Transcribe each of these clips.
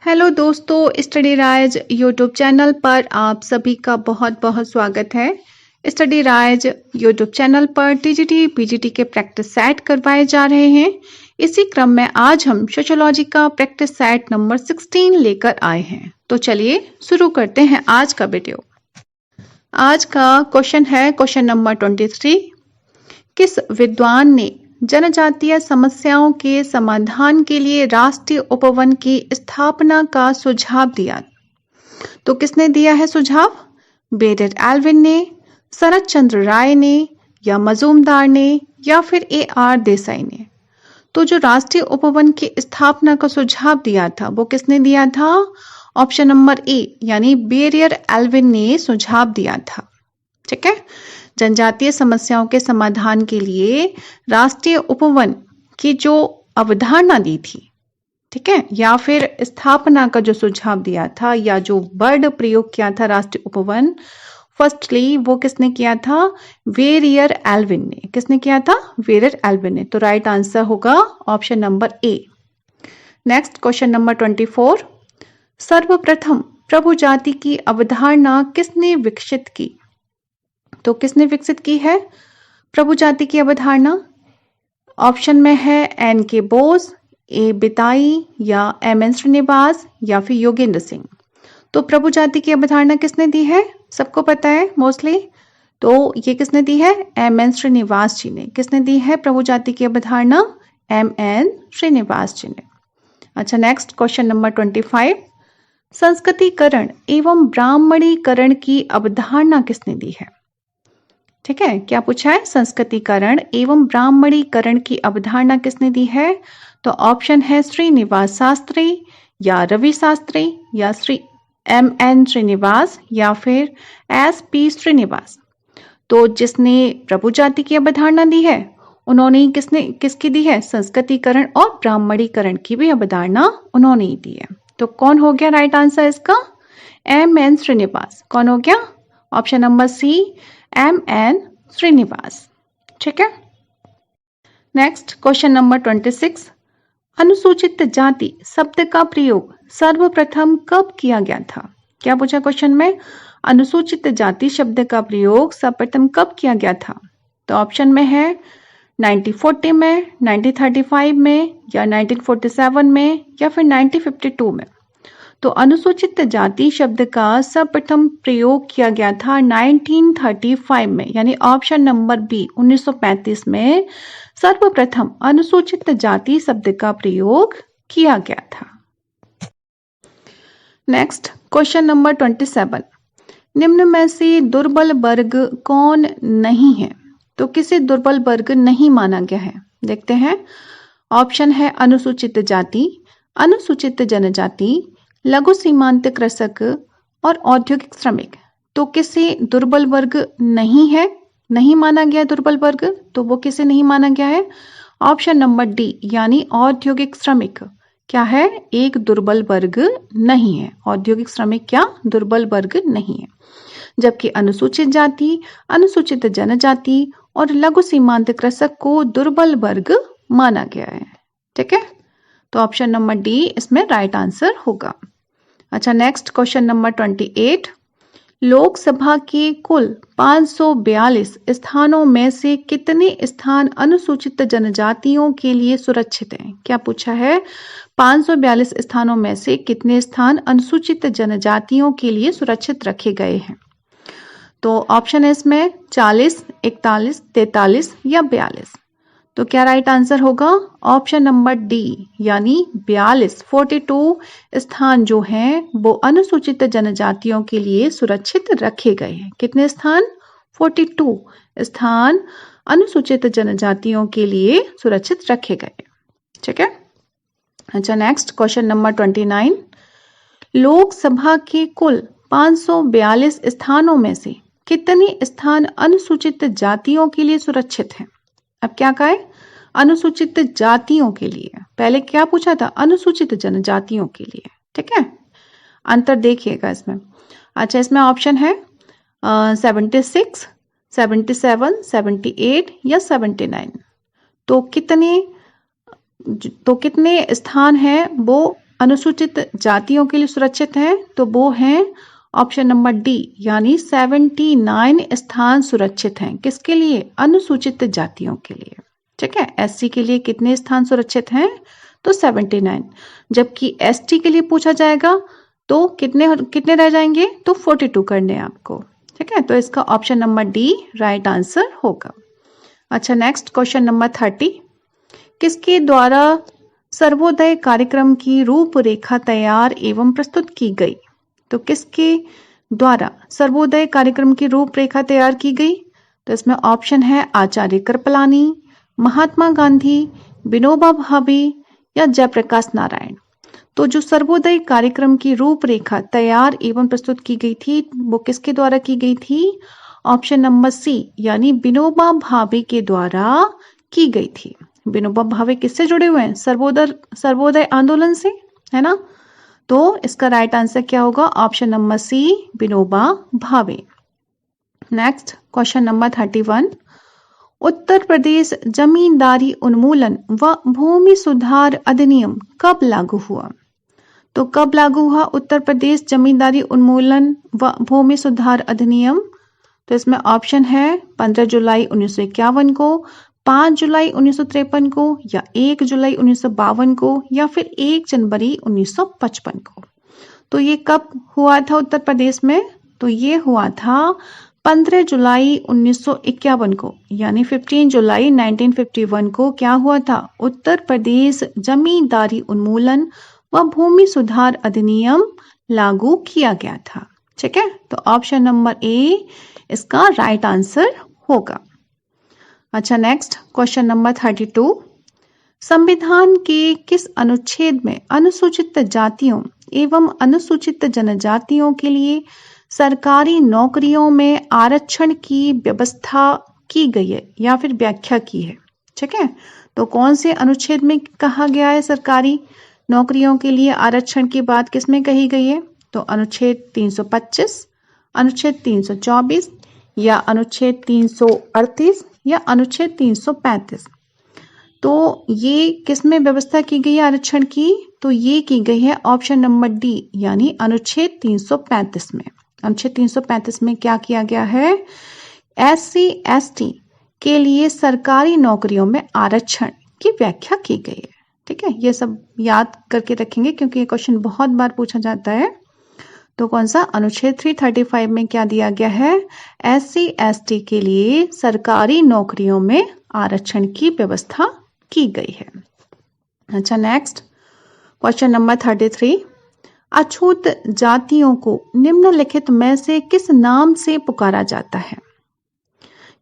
Hello दोस्तों, study rise YouTube channel पर आप सभी का बहुत बहुत स्वागत है। स्टडी राइज यूट्यूब चैनल पर टीजीटी पीजीटी के प्रैक्टिस सेट करवाए जा रहे हैं। इसी क्रम में आज हम सोशियोलॉजी का प्रैक्टिस सेट नंबर 16 लेकर आए हैं। तो चलिए शुरू करते हैं आज का वीडियो। आज का क्वेश्चन है क्वेश्चन नंबर 23। किस विद्वान ने जनजातीय समस्याओं के समाधान के लिए राष्ट्रीय उपवन की स्थापना का सुझाव दिया? तो किसने दिया है सुझाव? बेरेट एल्विन ने, शरत चंद्र राय ने, या मजूमदार ने, या फिर AR देसाई ने? तो जो राष्ट्रीय उपवन की स्थापना का सुझाव दिया था वो किसने दिया था? ऑप्शन नंबर ए यानी बेरियर एल्विन ने सुझाव दिया था। ठीक है, जनजातीय समस्याओं के समाधान के लिए राष्ट्रीय उपवन की जो अवधारणा दी थी, ठीक है, या फिर स्थापना का जो सुझाव दिया था या जो वर्ड प्रयोग किया था राष्ट्रीय उपवन, फर्स्टली वो किसने किया था? वेरियर एल्विन ने। किसने किया था? वेरियर एल्विन ने। तो राइट आंसर होगा option number A. Next question number 24। सर्वप्रथम प्रभु जाति की अवधारणा किसने विकसित की? तो किसने विकसित की है प्रभु जाति की अवधारणा? ऑप्शन में है NK बोस, A बिताई, या MN श्रीनिवास, या फिर योगेंद्र सिंह। तो प्रभु जाति की अवधारणा किसने दी है? सबको पता है मोस्टली। तो ये किसने दी है? MN श्रीनिवास जी ने। किसने दी है प्रभु जाति की अवधारणा? MN श्रीनिवास जी ने। अच्छा, नेक्स्ट क्वेश्चन नंबर 25। संस्कृतिकरण एवं ब्राह्मणीकरण की अवधारणा किसने दी है? ठीक है, क्या पूछा है? संस्कृतिकरण एवं ब्राह्मणीकरण की अवधारणा किसने दी है? तो ऑप्शन है श्रीनिवास शास्त्री, या रवि शास्त्री, या श्री MN श्रीनिवास, या फिर SP श्रीनिवास। तो जिसने प्रभु जाति की अवधारणा दी है उन्होंने किसकी दी है? संस्कृतिकरण और ब्राह्मणीकरण की भी अवधारणा उन्होंने ही दी है। तो कौन हो गया राइट आंसर इसका? MN श्रीनिवास। कौन हो गया? Option number C, MN Srinivas. ठीक है, नेक्स्ट क्वेश्चन नंबर 26। अनुसूचित जाति शब्द का प्रयोग सर्वप्रथम कब किया गया था? क्या पूछा क्वेश्चन में? अनुसूचित जाति शब्द का प्रयोग सर्वप्रथम कब किया गया था? तो ऑप्शन में है 1940 में, 1935 में, या 1947 में, या फिर 1952 में। तो अनुसूचित जाति शब्द का सर्वप्रथम प्रयोग किया गया था 1935 में, यानी ऑप्शन नंबर बी 1935 में सर्वप्रथम अनुसूचित जाति शब्द का प्रयोग किया गया था। Next question number 27। निम्न में से दुर्बल वर्ग कौन नहीं है? तो किसे दुर्बल वर्ग नहीं माना गया है? देखते हैं। ऑप्शन है अनुसूचित जाति, अनुसूचित जनजाति, लघु सीमांत कृषक और औद्योगिक श्रमिक। तो किसे दुर्बल वर्ग नहीं है, नहीं माना गया दुर्बल वर्ग? तो वो किसे नहीं माना गया है? ऑप्शन नंबर डी यानी औद्योगिक श्रमिक क्या है? एक दुर्बल वर्ग नहीं है। औद्योगिक श्रमिक क्या दुर्बल वर्ग नहीं है। जबकि अनुसूचित जाति, अनुसूचित जनजाति और लघु सीमांत कृषक को दुर्बल वर्ग माना गया है। ठीक है, तो ऑप्शन नंबर डी इसमें राइट आंसर होगा। अच्छा, नेक्स्ट क्वेश्चन नंबर 28। लोकसभा के कुल 542 स्थानों में से कितने स्थान अनुसूचित जनजातियों के लिए सुरक्षित हैं? क्या पूछा है? 542 स्थानों में से कितने स्थान अनुसूचित जनजातियों के लिए सुरक्षित रखे गए हैं? तो ऑप्शन है इसमें 40, 41, 43 या 42। तो क्या राइट आंसर होगा? ऑप्शन नंबर डी यानी 42, 42 स्थान जो हैं वो अनुसूचित जनजातियों के लिए सुरक्षित रखे गए हैं। कितने स्थान? 42 स्थान अनुसूचित जनजातियों के लिए सुरक्षित रखे गए। ठीक है, अच्छा, नेक्स्ट क्वेश्चन नंबर 29। लोकसभा के कुल 542 स्थानों में से कितने स्थान अनुसूचित जातियों के लिए सुरक्षित हैं? अब क्या कहा है? अनुसूचित जातियों के लिए। पहले क्या पूछा था? अनुसूचित जनजातियों के लिए। ठीक है, अंतर देखिएगा इसमें। अच्छा, इसमें ऑप्शन है 76, 77, 78 या 79। तो कितने स्थान हैं वो अनुसूचित जातियों के लिए सुरक्षित हैं? तो वो हैं ऑप्शन नंबर डी, यानी 79 स्थान सुरक्षित हैं। किसके लिए? अनुसूचित जातियों के लिए। ठीक है, एससी के लिए कितने स्थान सुरक्षित हैं? तो 79। जबकि एसटी के लिए पूछा जाएगा तो कितने रह जाएंगे? तो 42 करने हैं आपको। ठीक है, तो इसका option number D right answer होगा। अच्छा, नेक्स्ट क्वेश्चन नंबर 30। किसके द्वारा सर्वोदय कार्यक्रम की रूपरेखा तैयार एवं प्रस्तुत की गई? तो किसके द्वारा सर्वोदय कार्यक्रम की रूपरेखा तैयार की गई? तो इसमें ऑप्शन है आचार्य कृपलानी, महात्मा गांधी, विनोबा भावे या जयप्रकाश नारायण। तो जो सर्वोदय कार्यक्रम की रूपरेखा तैयार एवं प्रस्तुत की गई थी वो किसके द्वारा की गई थी? ऑप्शन नंबर सी, यानी विनोबा भावे के द्वारा की गई थी। विनोबा भावे किससे जुड़े हुए हैं? सर्वोदय आंदोलन से, है ना? तो इसका राइट आंसर क्या होगा? ऑप्शन नंबर सी, Vinoba Bhave. Next question number 31। Uttar Pradesh जमींदारी उन्मूलन व भूमि सुधार अधिनियम कब लागू हुआ? तो कब लागू हुआ उत्तर प्रदेश जमींदारी उन्मूलन व भूमि सुधार अधिनियम? तो इसमें ऑप्शन है 15 जुलाई 1951 को, 5 जुलाई 1953 को, या 1 जुलाई 1952 को, या फिर 1 जनवरी 1955 को। तो ये कब हुआ था उत्तर प्रदेश में? तो ये हुआ था 15 जुलाई 1951 को, यानी 15 जुलाई 1951 को क्या हुआ था? उत्तर प्रदेश जमींदारी उन्मूलन व भूमि सुधार अधिनियम लागू किया गया था। ठीक है, तो ऑप्शन नंबर ए इसका राइट आंसर होगा। अच्छा, नेक्स्ट क्वेश्चन नंबर 32। संविधान के किस अनुच्छेद में अनुसूचित जातियों एवं अनुसूचित जनजातियों के लिए सरकारी नौकरियों में आरक्षण की व्यवस्था की गई है या फिर व्याख्या की है? ठीक है, तो कौन से अनुच्छेद में कहा गया है सरकारी नौकरियों के लिए आरक्षण की बात किसमें कही गई है? तो अनुच्छेद 325, अनुच्छेद 324, या अनुच्छेद 338, या अनुच्छेद 335। तो ये किसमें व्यवस्था की गई है आरक्षण की? तो ये की गई है ऑप्शन नंबर डी, यानी अनुच्छेद 335 में। अनुच्छेद 335 में क्या किया गया है? SC ST के लिए सरकारी नौकरियों में आरक्षण की व्याख्या की गई है। ठीक है, ये सब याद करके रखेंगे क्योंकि ये क्वेश्चन बहुत बार पूछा जाता है। तो कौन सा? अनुच्छेद 335 में क्या दिया गया है? SC ST के लिए सरकारी नौकरियों में आरक्षण की व्यवस्था की गई है। अच्छा, नेक्स्ट क्वेश्चन नंबर 33। अछूत जातियों को निम्नलिखित में से किस नाम से पुकारा जाता है?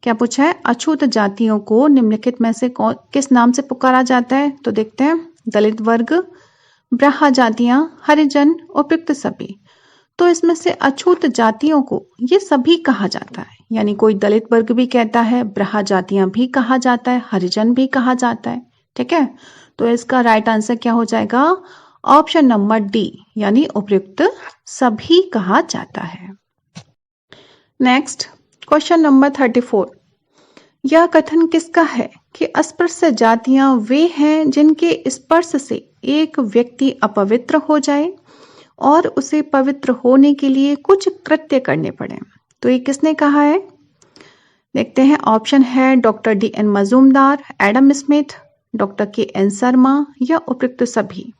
क्या पूछा है? अछूत जातियों को निम्नलिखित में से किस नाम से पुकारा जाता है? तो देखते हैं, दलित वर्ग, ब्राह्मण जातियां, हरिजन, उपयुक्त सभी। तो इसमें से अछूत जातियों को ये सभी कहा जाता है, यानी कोई दलित वर्ग भी कहता है, ब्राह्मण जातियां भी कहा जाता है, हरिजन भी कहा जाता है। ठीक है, तो इसका राइट आंसर क्या हो जाएगा? ऑप्शन नंबर डी, यानी उपयुक्त सभी कहा जाता है। Next question number 34। यह कथन किसका है कि अस्पृश्य जातियां वे हैं जिनके स्पर्श से एक व्यक्ति अपवित्र हो जाए और उसे पवित्र होने के लिए कुछ कृत्य करने पड़े? तो ये किसने कहा है? देखते हैं, ऑप्शन है doctor DN Majumdar, Adam Smith, doctor KN Sharma, या उपयुक्त सभी।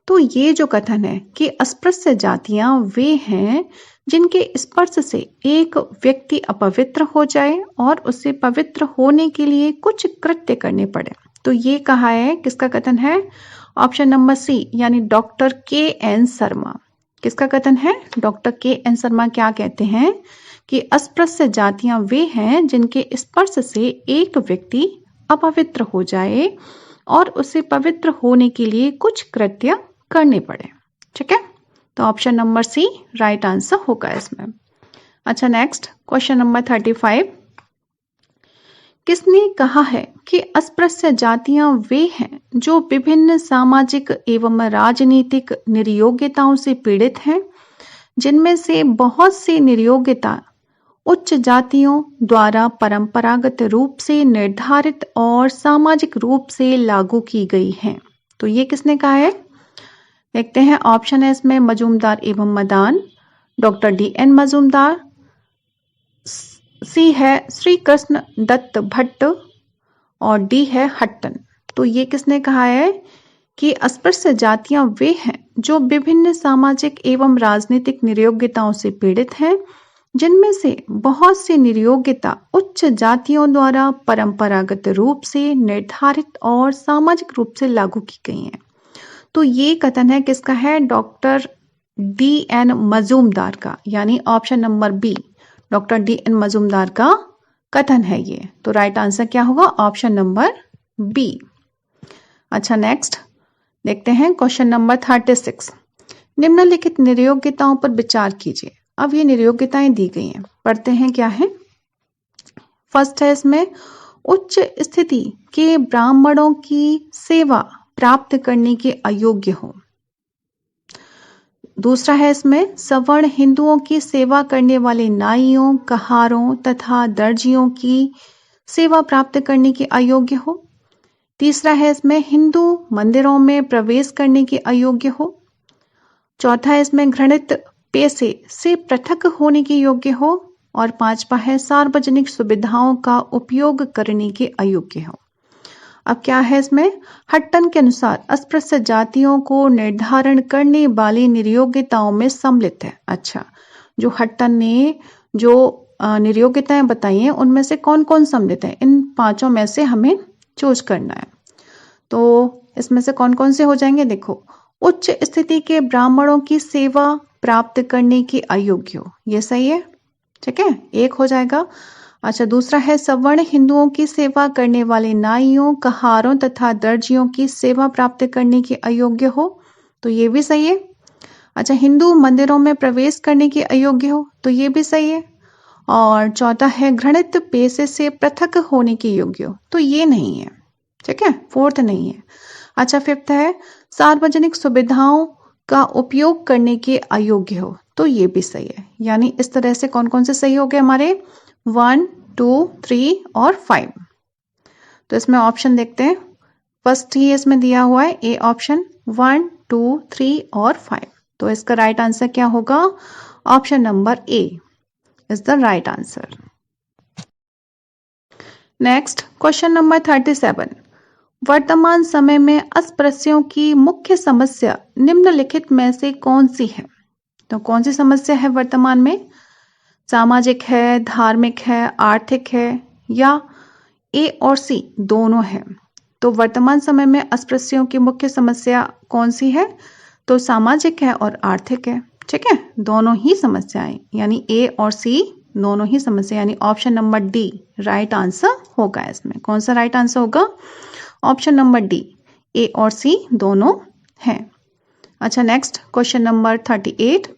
तो ये जो कथन है कि अस्पृश्य जातियां वे हैं जिनके स्पर्श से एक व्यक्ति अपवित्र हो जाए और उसे पवित्र होने के लिए कुछ कृत्य करने पड़े, तो ये कहा है, किसका कथन है? ऑप्शन नंबर सी, यानी डॉक्टर KN शर्मा। किसका कथन है? डॉक्टर KN शर्मा क्या कहते हैं कि अस्पृश्य जातियां वे हैं जिनके स्पर्श से एक व्यक्ति अपवित्र हो जाए और उसे पवित्र होने के लिए कुछ कृत्य करने पड़े। ठीक है, तो option number C right answer होगा इसमें। अच्छा, नेक्स्ट क्वेश्चन नंबर 35। किसने कहा है कि अस्पृश्य जातियां वे हैं जो विभिन्न सामाजिक एवं राजनीतिक निर्योग्यताओं से पीड़ित हैं, जिनमें से बहुत सी निर्योग्यता उच्च जातियों द्वारा परंपरागत रूप से निर्धारित और सामाजिक रूप से लागू की गई हैं? तो ये किसने कहा है? देखते हैं ऑप्शन है इसमें मजूमदार एवं मदान, डॉक्टर DN मजूमदार, सी है श्री कृष्ण दत्त भट्ट और डी है हट्टन। तो ये किसने कहा है कि अस्पृश्य जातियां वे हैं जो विभिन्न सामाजिक एवं राजनीतिक निरयोग्यताओं से पीड़ित हैं, जिनमें से बहुत सी निरयोग्यता उच्च जातियों द्वारा परंपरागत रूप से निर्धारित और सामाजिक रूप से लागू की गई हैं। तो ये कथन है किसका है? डॉक्टर DN मजूमदार का, यानी option number B doctor DN Majumdar का कथन है ये। तो राइट आंसर क्या होगा? Option number B. अच्छा, नेक्स्ट देखते हैं क्वेश्चन नंबर 36। निम्नलिखित निरयोग्यताओं पर विचार कीजिए। अब ये निरयोग्यताएं दी गई हैं, पढ़ते हैं क्या है। फर्स्ट है इसमें उच्च स्थिति के ब्राह्मणों की सेवा प्राप्त करने के अयोग्य हो। दूसरा है इसमें सवर्ण हिंदुओं की सेवा करने वाले नाइयों, कहारों तथा दर्जियों की सेवा प्राप्त करने के अयोग्य हो। तीसरा है इसमें हिंदू मंदिरों में प्रवेश करने के अयोग्य हो। चौथा है इसमें घृणित पेशे से पृथक होने के योग्य हो। और पांचवा है सार्वजनिक सुविधाओं का उपयोग करने के अयोग्य हो। अब क्या है इसमें? हट्टन के अनुसार अस्पृश्य जातियों को निर्धारण करने वाली निरयोग्यताओं में सम्मिलित है। अच्छा, जो हट्टन ने जो निरयोग्यताएं बताई हैं उनमें से कौन कौन सम्मिलित है? इन पांचों में से हमें चूज करना है। तो इसमें से कौन कौन से हो जाएंगे? देखो, उच्च स्थिति के ब्राह्मणों की सेवा प्राप्त करने के अयोग्य हो, ये सही है, ठीक है, एक हो जाएगा। अच्छा, दूसरा है सवर्ण हिंदुओं की सेवा करने वाले नाइयों, कहारों तथा दर्जियों की सेवा प्राप्त करने के अयोग्य हो, तो ये भी सही है। अच्छा, हिंदू मंदिरों में प्रवेश करने के अयोग्य हो, तो ये भी सही है। और चौथा है घृणित पेशे से पृथक होने के योग्य हो, तो ये नहीं है, ठीक है, फोर्थ नहीं है। अच्छा, फिफ्थ है सार्वजनिक सुविधाओं का उपयोग करने के अयोग्य हो, तो ये भी सही है। यानी इस तरह से कौन कौन से सही हो गए हमारे? 1, 2, 3 और 5। तो इसमें ऑप्शन देखते हैं। फर्स्ट ही इसमें दिया हुआ है ए ऑप्शन, 1, 2, 3 और 5। तो इसका राइट आंसर क्या होगा? Option number A is the right answer. Next question number 37। वर्तमान समय में अस्पृश्यों की मुख्य समस्या निम्नलिखित में से कौन सी है? तो कौन सी समस्या है वर्तमान में? सामाजिक है, धार्मिक है, आर्थिक है, या ए और सी दोनों है? तो वर्तमान समय में अस्पृश्यों की मुख्य समस्या कौन सी है? तो सामाजिक है और आर्थिक है, ठीक है, दोनों ही समस्याएं, यानी ए और सी दोनों ही समस्या, यानी option number D right answer होगा। इसमें कौन सा राइट आंसर होगा? ऑप्शन नंबर डी, ए और सी दोनों हैं। अच्छा, नेक्स्ट क्वेश्चन नंबर 38।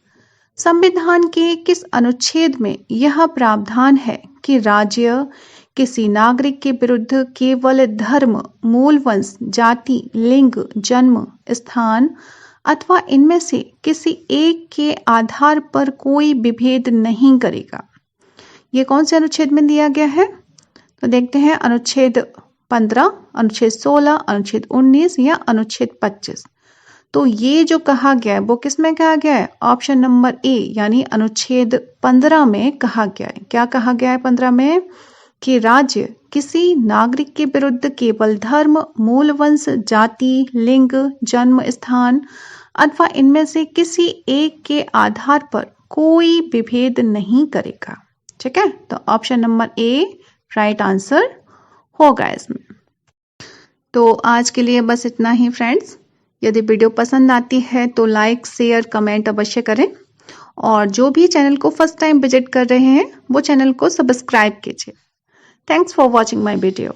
संविधान के किस अनुच्छेद में यह प्रावधान है कि राज्य किसी नागरिक के विरुद्ध केवल धर्म, मूल वंश, जाति, लिंग, जन्म स्थान अथवा इनमें से किसी एक के आधार पर कोई विभेद नहीं करेगा? ये कौन से अनुच्छेद में दिया गया है? तो देखते हैं, अनुच्छेद 15, अनुच्छेद 16, अनुच्छेद 19 या अनुच्छेद 25। तो ये जो कहा गया है वो किस में कहा गया है? ऑप्शन नंबर ए, यानी अनुच्छेद 15 में कहा गया है। क्या कहा गया है 15 में? कि राज्य किसी नागरिक के विरुद्ध केवल धर्म, मूल वंश, जाति, लिंग, जन्म स्थान अथवा इनमें से किसी एक के आधार पर कोई विभेद नहीं करेगा, ठीक है। तो option number A right answer होगा इसमें। तो आज के लिए बस इतना ही फ्रेंड्स। यदि वीडियो पसंद आती है तो लाइक, शेयर, कमेंट अवश्य करें और जो भी चैनल को फर्स्ट टाइम विजिट कर रहे हैं वो चैनल को सब्सक्राइब कीजिए। Thanks for watching my video.